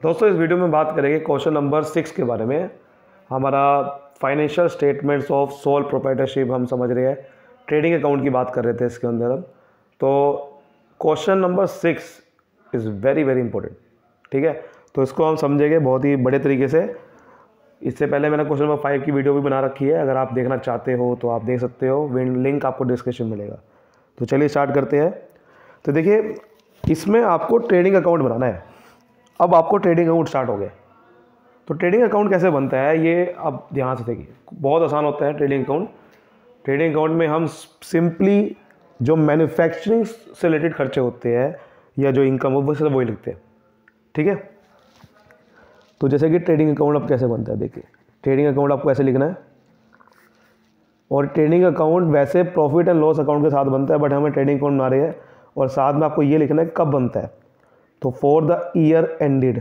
दोस्तों इस वीडियो में बात करेंगे क्वेश्चन नंबर 6 के बारे में। हमारा financial statements of sole proprietorship हम समझ रहे हैं, ट्रेडिंग अकाउंट की बात कर रहे थे इसके अंदर हम। तो question number 6 is very very important, ठीक है। तो इसको हम समझेंगे बहुत ही बड़े तरीके से। इससे पहले मैंने क्वेश्चन नंबर 5 की वीडियो भी बना रखी है, अगर आप देखना चाहते हो तो आप देख सकते हो, लिंक आपको डिस्क्रिप्शन मिलेगा। तो चलिए स्टार्ट करते हैं। तो देखिए, इसमें आपको ट्रेडिंग अकाउंट बनाना है। अब आपको ट्रेडिंग अकाउंट स्टार्ट हो गया, तो ट्रेडिंग अकाउंट कैसे बनता है ये अब ध्यान से देखिए। बहुत आसान होता है ट्रेडिंग अकाउंट। ट्रेडिंग अकाउंट में हम सिंपली जो मैन्युफैक्चरिंग से रिलेटेड खर्चे होते हैं या जो इनकम हो वो वही लिखते हैं, ठीक है। तो जैसे कि ट्रेडिंग अकाउंट अब कैसे बनता है, देखिए ट्रेडिंग अकाउंट आपको ऐसे लिखना है। और ट्रेडिंग अकाउंट वैसे प्रॉफिट एंड लॉस अकाउंट के साथ बनता है, बट हमें ट्रेडिंग अकाउंट बना रहे हैं और साथ में आपको ये लिखना है कब बनता है। तो फॉर द ईयर एंडेड,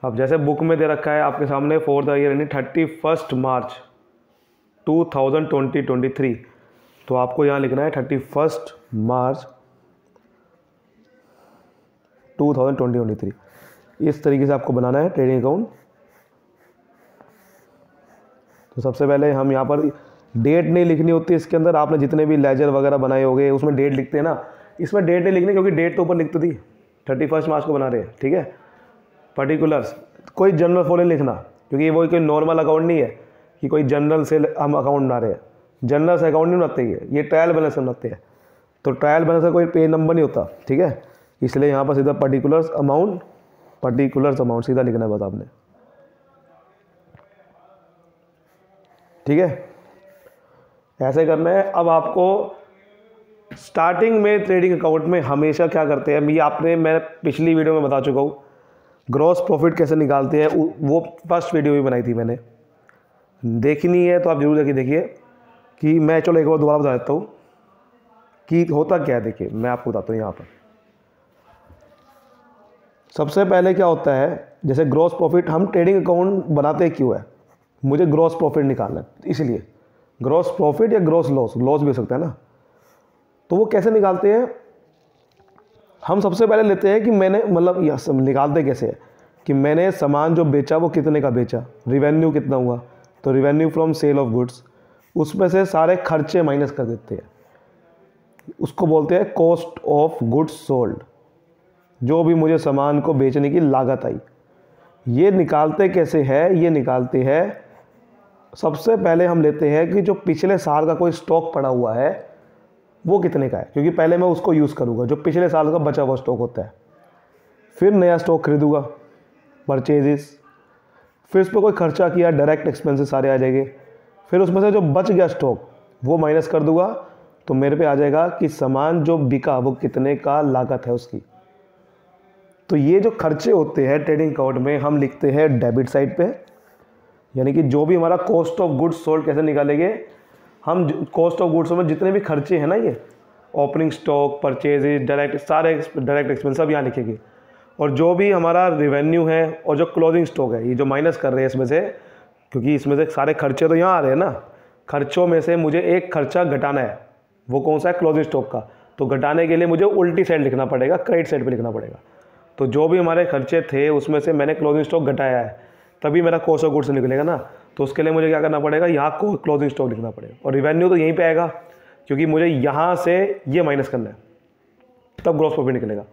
अब जैसे बुक में दे रखा है आपके सामने फॉर द ईयर एंडेड 31 मार्च 2023, तो आपको यहाँ लिखना है 31 मार्च 2023। इस तरीके से आपको बनाना है ट्रेडिंग अकाउंट। तो सबसे पहले हम यहाँ पर डेट नहीं लिखनी होती इसके अंदर। आपने जितने भी लेजर वगैरह बनाए होंगे उसमें डेट लिखते हैं ना, इसमें डेट नहीं लिखनी क्योंकि डेट तो ऊपर लिख तो दी, 31 मार्च को बना रहे हैं, ठीक है। पर्टिकुलर्स कोई जनरल फॉलो नहीं लिखना, क्योंकि वो कोई नॉर्मल अकाउंट नहीं है कि कोई जनरल से हम अकाउंट बना रहे हैं। जनरल से अकाउंट नहीं बनाते, ये ट्रायल बैलेंस से बनाते हैं। तो ट्रायल बैलेंस का कोई पेज नंबर नहीं होता, ठीक है। इसलिए यहाँ पर सीधा पर्टिकुलर्स अमाउंट सीधा लिखना है बस आपने, ठीक है। ऐसे करना है। अब आपको स्टार्टिंग में ट्रेडिंग अकाउंट में हमेशा क्या करते हैं, मैं पिछली वीडियो में बता चुका हूँ, ग्रॉस प्रॉफिट कैसे निकालते हैं, वो फर्स्ट वीडियो भी बनाई थी मैंने। देखनी है तो आप जरूर देखिए कि मैं चलो एक बार दोबारा बता देता हूँ कि होता क्या है। देखिए मैं आपको बताता हूँ। यहाँ पर सबसे पहले क्या होता है, जैसे ग्रॉस प्रॉफिट हम ट्रेडिंग अकाउंट बनाते क्यों है, मुझे ग्रॉस प्रॉफिट निकालना है, इसलिए ग्रॉस प्रॉफिट या ग्रॉस लॉस भी हो सकता है ना। तो वो कैसे निकालते हैं, हम सबसे पहले लेते हैं कि मैंने निकालते कैसे है कि मैंने सामान जो बेचा वो कितने का बेचा, रिवेन्यू कितना हुआ। तो revenue from sale of goods, उसमें से सारे खर्चे माइनस कर देते हैं, उसको बोलते हैं कॉस्ट ऑफ गुड्स सोल्ड। जो भी मुझे सामान को बेचने की लागत आई, ये निकालते कैसे है, ये निकालते हैं सबसे पहले हम लेते हैं कि जो पिछले साल का कोई स्टॉक पड़ा हुआ है वो कितने का है, क्योंकि पहले मैं उसको यूज़ करूँगा जो पिछले साल का बचा हुआ स्टॉक होता है। फिर नया स्टॉक खरीदूँगा, परचेजेस। फिर उस पर कोई खर्चा किया, डायरेक्ट एक्सपेंसेस सारे आ जाएंगे। फिर उसमें से जो बच गया स्टॉक वो माइनस कर दूंगा, तो मेरे पे आ जाएगा कि सामान जो बिका वो कितने का लागत है उसकी। तो ये जो खर्चे होते हैं ट्रेडिंग अकाउंट में हम लिखते हैं डेबिट साइड पे, यानी कि जो भी हमारा कॉस्ट ऑफ गुड्स सोल्ड कैसे निकालेंगे हम, कॉस्ट ऑफ गुड्स में जितने भी खर्चे हैं ना, ये ओपनिंग स्टॉक, परचेजेज, सारे डायरेक्ट एक्सपेंस सब यहाँ लिखेंगे। और जो भी हमारा रिवेन्यू है और जो क्लोजिंग स्टॉक है, ये जो माइनस कर रहे हैं इसमें से, क्योंकि इसमें से सारे खर्चे तो यहाँ आ रहे हैं ना, खर्चों में से मुझे एक खर्चा घटाना है, वो कौन सा है, क्लोजिंग स्टॉक का। तो घटाने के लिए मुझे उल्टी साइड लिखना पड़ेगा, क्रेडिट साइड पर लिखना पड़ेगा। तो जो भी हमारे खर्चे थे उसमें से मैंने क्लोजिंग स्टॉक घटाया है, तभी मेरा कॉस्ट ऑफ गुड्स निकलेगा ना। तो उसके लिए मुझे क्या करना पड़ेगा, यहाँ को क्लोजिंग स्टॉक लिखना पड़ेगा। और रिवेन्यू तो यहीं पे आएगा, क्योंकि मुझे यहाँ से ये माइनस करना है, तब ग्रॉस प्रॉफिट निकलेगा।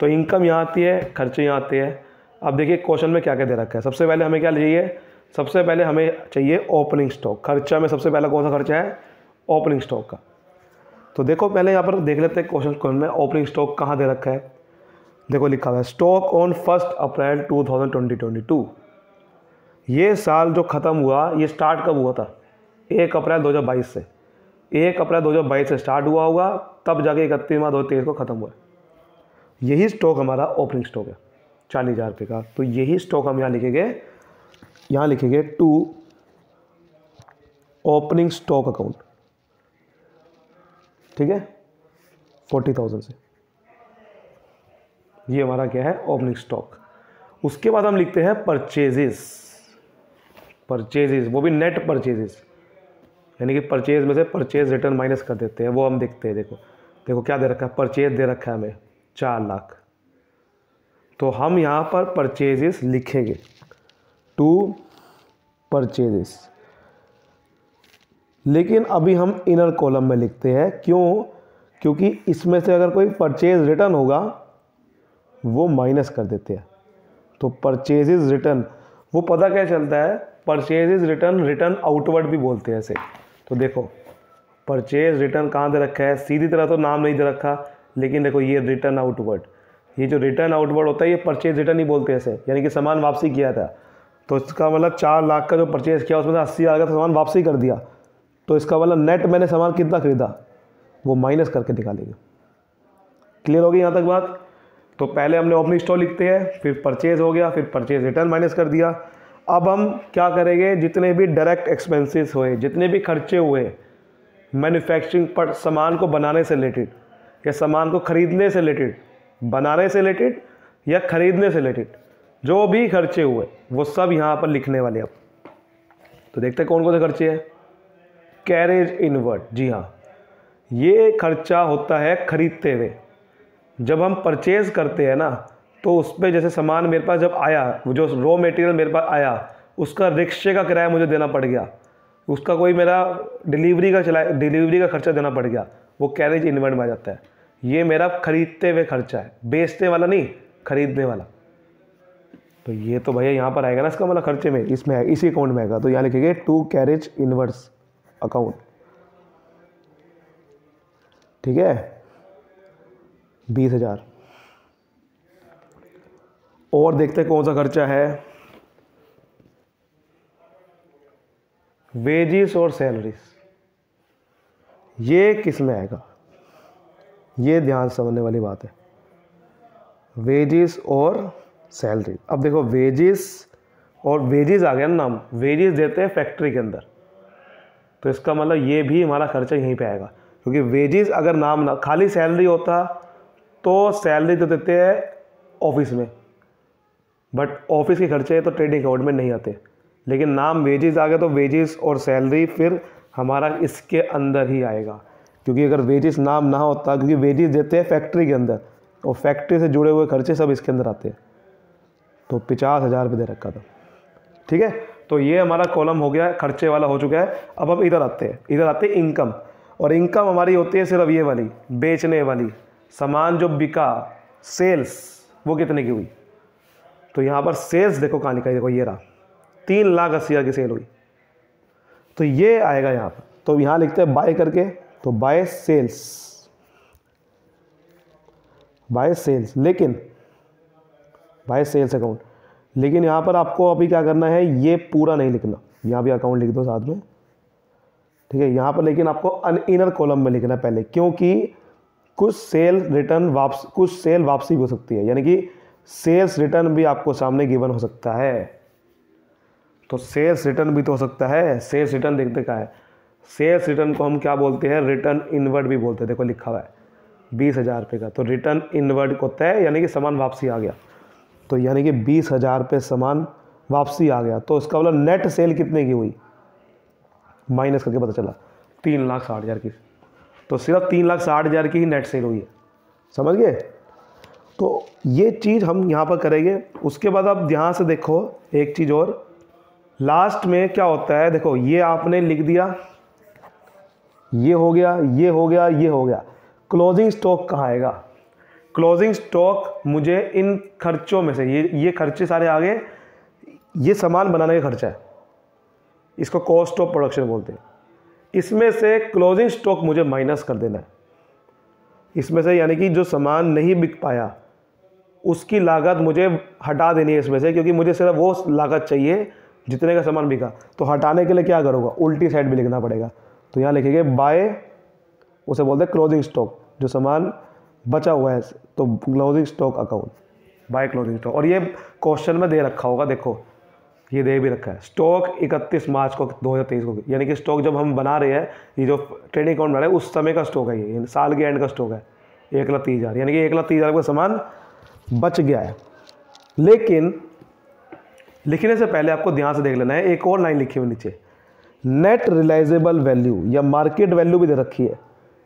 तो इनकम यहाँ आती है, खर्चे यहाँ आते हैं। अब देखिए क्वेश्चन में क्या क्या दे रखा है। सबसे पहले हमें क्या चाहिए, सबसे पहले हमें चाहिए ओपनिंग स्टॉक। खर्चा में सबसे पहला कौन सा खर्चा है, ओपनिंग स्टॉक का। तो देखो पहले यहाँ पर देख लेते हैं क्वेश्चन में ओपनिंग स्टॉक कहाँ दे रखा है। देखो लिखा हुआ है स्टॉक ऑन 1 अप्रैल 2022। ये साल जो ख़त्म हुआ ये स्टार्ट कब हुआ था, 1 अप्रैल 2022 से। 1 अप्रैल 2022 से स्टार्ट हुआ होगा, तब जाके 31 मार्च 2023 को ख़त्म हुआ। यही स्टॉक हमारा ओपनिंग स्टॉक है 40,000 रुपये का। तो यही स्टॉक हम यहाँ लिखेंगे टू ओपनिंग स्टॉक अकाउंट, ठीक है, 40,000 से। ये हमारा क्या है, ओपनिंग स्टॉक। उसके बाद हम लिखते हैं परचेजेस, वो भी नेट परचेजेस, यानी कि परचेज में से परचेज रिटर्न माइनस कर देते हैं, वो हम देखते हैं। देखो क्या दे रखा है, परचेज दे रखा है हमें 4 लाख। तो हम यहाँ पर परचेजेस लिखेंगे, टू परचेजेस। लेकिन अभी हम इनर कॉलम में लिखते हैं, क्यों? क्योंकि इसमें से अगर कोई परचेज रिटर्न होगा वो माइनस कर देते हैं। तो परचेजेस रिटर्न, वो पता क्या चलता है, परचेजेस रिटर्न, रिटर्न आउटवर्ड भी बोलते हैं ऐसे। तो देखो परचेज रिटर्न कहाँ दे रखा है, सीधी तरह तो नाम नहीं दे रखा, लेकिन देखो ये रिटर्न आउटवर्ड, ये जो रिटर्न आउटवर्ड होता है ये परचेज रिटर्न ही बोलते हैं ऐसे, यानी कि सामान वापसी किया था। तो इसका मतलब 4 लाख का जो परचेज किया उसमें से 80,000 का सामान वापसी कर दिया, तो इसका मतलब नेट मैंने सामान कितना खरीदा वो माइनस करके निकालेंगे। क्लियर होगी यहाँ तक बात? तो पहले हमने ओपनिंग स्टॉक लिखते हैं, फिर परचेज हो गया, फिर परचेज रिटर्न माइनस कर दिया। अब हम क्या करेंगे, जितने भी डायरेक्ट एक्सपेंसेस हुए, जितने भी खर्चे हुए मैन्युफैक्चरिंग पर, सामान को बनाने से रिलेटेड या सामान को खरीदने से रिलेटेड, बनाने से रिलेटेड या खरीदने से रिलेटेड जो भी खर्चे हुए वो सब यहाँ पर लिखने वाले। अब तो देखते हैं कौन कौन से खर्चे हैं। कैरेज इनवर्ड, जी हाँ, ये खर्चा होता है खरीदते हुए। जब हम परचेज करते हैं ना, तो उस पर जैसे सामान मेरे पास जब आया, वो जो रॉ मटेरियल मेरे पास आया, उसका रिक्शे का किराया मुझे देना पड़ गया, उसका कोई मेरा डिलीवरी का खर्चा देना पड़ गया, वो कैरेज इनवर्ड में आ जाता है। ये मेरा खरीदते हुए खर्चा है, बेचने वाला नहीं, खरीदने वाला। तो ये तो भैया यहाँ पर आएगा ना, इसका मतलब खर्चे में, इसमें आएगा, इसी अकाउंट में आएगा। तो यहाँ लिखेंगे टू कैरेज इनवर्ड्स अकाउंट, ठीक है, 20,000। और देखते हैं कौन सा खर्चा है, वेजिस और सैलरीज। ये किस में आएगा, ये ध्यान समझने वाली बात है, वेजिस और सैलरी। अब देखो वेजिस और वेजिस आ गया ना नाम, वेजिस देते हैं फैक्ट्री के अंदर, तो इसका मतलब ये भी हमारा खर्चा यहीं पे आएगा, क्योंकि वेजिस अगर नाम ना, खाली सैलरी होता तो सैलरी तो देते हैं ऑफिस में, बट ऑफिस के खर्चे तो ट्रेडिंग अकाउंट में नहीं आते। लेकिन नाम वेजिस आ गया तो वेजिस और सैलरी फिर हमारा इसके अंदर ही आएगा, क्योंकि अगर वेजिस नाम ना होता, क्योंकि वेजिस देते हैं फैक्ट्री के अंदर और फैक्ट्री से जुड़े हुए खर्चे सब इसके अंदर आते हैं। तो 50,000 रुपये दे रखा था, ठीक है। तो ये हमारा कॉलम हो गया, खर्चे वाला हो चुका है। अब हम इधर आते हैं, इनकम। और इनकम हमारी होती है सिर्फ ये वाली, बेचने वाली, सामान जो बिका, सेल्स, वो कितने की हुई। तो यहाँ पर सेल्स देखो कहाँ लिखा है, देखो ये रहा, 3,80,000 की सेल हुई, तो ये आएगा यहाँ पर। तो यहाँ लिखते हैं बाय करके, तो बाय सेल्स, बाय सेल्स, लेकिन बाय सेल्स अकाउंट। लेकिन यहाँ पर आपको अभी क्या करना है, ये पूरा नहीं लिखना, यहाँ भी अकाउंट लिख दो साथ में, ठीक है। यहाँ पर लेकिन आपको इनर कॉलम में लिखना पहले, क्योंकि कुछ सेल रिटर्न वापस, कुछ सेल वापसी हो सकती है, यानी कि सेल्स रिटर्न भी आपको सामने गिवन हो सकता है। तो सेल्स रिटर्न भी तो हो सकता है। सेल्स रिटर्न देखते क्या है, सेल्स रिटर्न को हम क्या बोलते हैं, रिटर्न इनवर्ड भी बोलते हैं। देखो लिखा हुआ है 20,000 रुपये का, तो रिटर्न इनवर्ड होता है, यानी कि सामान वापसी आ गया। तो यानी कि 20,000 रुपये सामान वापसी आ गया, तो उसका मतलब नेट सेल कितने की हुई, माइनस करके पता चला 3,60,000 की। तो सिर्फ 3,60,000 की ही नेट सेल हुई है, समझ गए। तो ये चीज़ हम यहाँ पर करेंगे। उसके बाद आप ध्यान से देखो एक चीज़ और, लास्ट में क्या होता है, देखो ये आपने लिख दिया, ये हो गया, ये हो गया, ये हो गया। क्लोजिंग स्टॉक कहाँ आएगा, क्लोजिंग स्टॉक मुझे इन खर्चों में से, ये खर्चे सारे आ गए, ये सामान बनाने का खर्चा है, इसको कॉस्ट ऑफ प्रोडक्शन बोलते हैं। इसमें से क्लोजिंग स्टॉक मुझे माइनस कर देना है इसमें से, यानी कि जो सामान नहीं बिक पाया उसकी लागत मुझे हटा देनी है इसमें से, क्योंकि मुझे सिर्फ वो लागत चाहिए जितने का सामान बिका। तो हटाने के लिए क्या करूँगा, उल्टी साइड भी लिखना पड़ेगा। तो यहाँ लिखेंगे बाय, उसे बोलते हैं क्लोजिंग स्टॉक, जो सामान बचा हुआ है, तो closing stock account, by closing stock. और ये क्वेश्चन में दे रखा होगा, देखो ये दे भी रखा है, स्टॉक 31 मार्च को 2023 को, यानी कि स्टॉक जब हम बना रहे हैं, ये जो ट्रेडिंग अकाउंट बना रहे हैं उस समय का स्टॉक है, ये साल के एंड का स्टॉक है 1,30,000, यानी कि 1,30,000 का सामान बच गया है। लेकिन लिखने से पहले आपको ध्यान से देख लेना है, एक और लाइन लिखी हुई नीचे, नेट रिलाइजेबल वैल्यू या मार्केट वैल्यू भी दे रखी है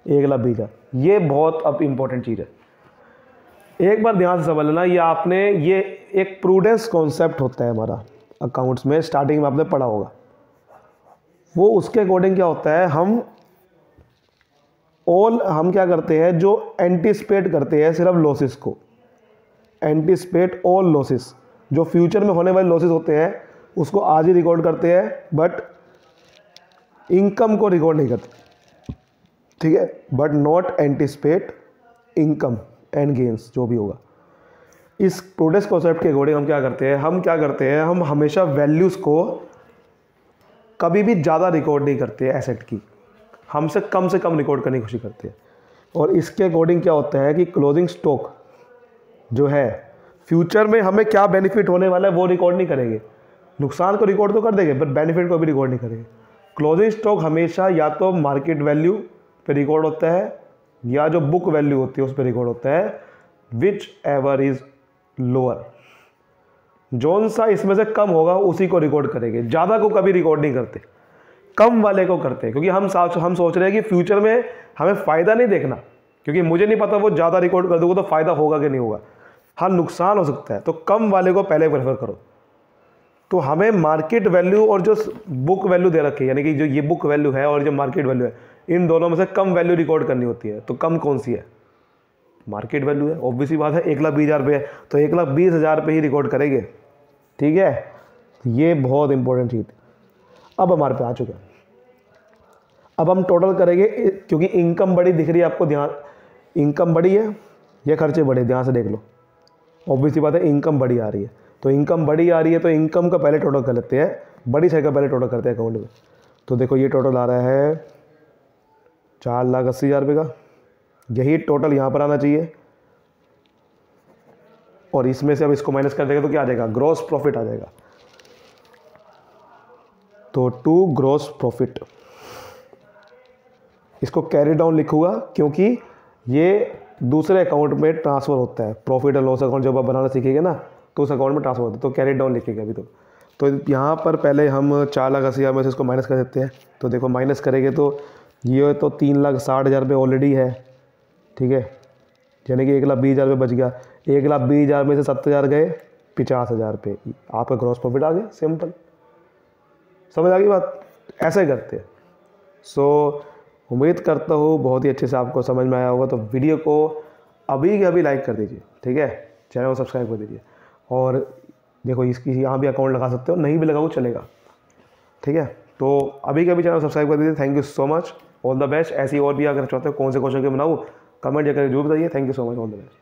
1,20,000। ये बहुत अब इंपॉर्टेंट चीज़ है। एक बार ध्यान से समझ लेना, ये आपने ये एक प्रूडेंस कॉन्सेप्ट होता है हमारा अकाउंट्स में, स्टार्टिंग में आपने पढ़ा होगा। वो उसके अकॉर्डिंग क्या होता है, हम क्या करते हैं, जो एंटिसिपेट करते हैं सिर्फ लॉसेस को, एंटिसिपेट ऑल लॉसेस, जो फ्यूचर में होने वाले लॉसेस होते हैं उसको आज ही रिकॉर्ड करते हैं, बट इनकम को रिकॉर्ड नहीं करते, ठीक है। But not anticipate income and gains, जो भी होगा। इस प्रूडेंस कॉन्सेप्ट के अकॉर्डिंग हम क्या करते हैं, हम हमेशा वैल्यूज़ को कभी भी ज़्यादा रिकॉर्ड नहीं करते हैं एसेट की, हमसे कम रिकॉर्ड करने की कोशिश करते हैं। और इसके अकॉर्डिंग क्या होता है कि क्लोजिंग स्टॉक जो है, फ्यूचर में हमें क्या बेनिफिट होने वाला है वो रिकॉर्ड नहीं करेंगे, नुकसान को रिकॉर्ड तो कर देंगे बट बेनिफिट को भी रिकॉर्ड नहीं करेंगे। क्लोजिंग स्टॉक हमेशा या तो मार्केट वैल्यू पे रिकॉर्ड होता है या जो बुक वैल्यू होती है उस पर रिकॉर्ड होता है, विच एवर इज लोअर, जौन सा इसमें से कम होगा उसी को रिकॉर्ड करेंगे, ज़्यादा को कभी रिकॉर्ड नहीं करते, कम वाले को करते हैं। क्योंकि हम सोच रहे हैं कि फ्यूचर में हमें फ़ायदा नहीं देखना, क्योंकि मुझे नहीं पता वो ज़्यादा रिकॉर्ड कर दूँगा तो फ़ायदा होगा कि नहीं होगा, हाँ नुकसान हो सकता है, तो कम वाले को पहले प्रेफर करो। तो हमें मार्केट वैल्यू और जो बुक वैल्यू दे रखी है, यानी कि जो ये बुक वैल्यू है और जो मार्केट वैल्यू है, इन दोनों में से कम वैल्यू रिकॉर्ड करनी होती है। तो कम कौन सी है, मार्केट वैल्यू है, ऑब्वियसली बात है। 1,20,000 रुपये है तो 1,20,000 पे ही रिकॉर्ड करेंगे, ठीक है। ये बहुत इंपॉर्टेंट चीज़। अब हमारे पे आ चुके हैं, अब हम टोटल करेंगे, क्योंकि इनकम बड़ी दिख रही है आपको, ध्यान, इनकम बड़ी है या खर्चे बड़े, ध्यान से देख लो, ऑब्वियसली बात है इनकम बड़ी आ रही है। तो इनकम बड़ी आ रही है तो इनकम का पहले टोटल कर लेते हैं, बड़ी साइड का पहले टोटल करते हैं अकाउंट में। तो देखो ये टोटल आ रहा है 4,80,000 रुपये का, यही टोटल यहाँ पर आना चाहिए। और इसमें से अब इसको माइनस कर देंगे तो क्या आ जाएगा, ग्रॉस प्रॉफिट आ जाएगा। तो टू ग्रॉस प्रॉफिट, इसको कैरी डाउन लिखूंगा क्योंकि ये दूसरे अकाउंट में ट्रांसफ़र होता है। प्रॉफिट एंड लॉस अकाउंट जब आप बनाना सीखेंगे ना तो उस अकाउंट में ट्रांसफ़र होता है, तो कैरी डाउन लिखेगा अभी। तो यहाँ पर पहले हम 4,80,000 में से इसको माइनस कर देते हैं। तो देखो माइनस करेंगे तो ये तो 3,60,000 रुपये ऑलरेडी है, ठीक है, यानी कि 1,20,000 रुपये बच गया। 1,20,000 में से 70,000 गए, 50,000 रुपये आपका ग्रॉस प्रॉफिट आ गया। सिंपल, समझ आ गई बात, ऐसे ही करते हैं। सो उम्मीद करता हूँ बहुत ही अच्छे से आपको समझ में आया होगा। तो वीडियो को अभी के अभी लाइक कर दीजिए, ठीक है, चैनल को सब्सक्राइब कर दीजिए। और देखो इसकी यहाँ भी अकाउंट लगा सकते हो, नहीं भी लगाओ चलेगा, ठीक है। तो अभी के अभी चैनल सब्सक्राइब कर दीजिए। Thank you so much, all the best. ऐसी और भी अगर चाहते हो कौन से क्वेश्चन के बनाऊँ कमेंट करके जरूर बताइए। Thank you so much, all the best.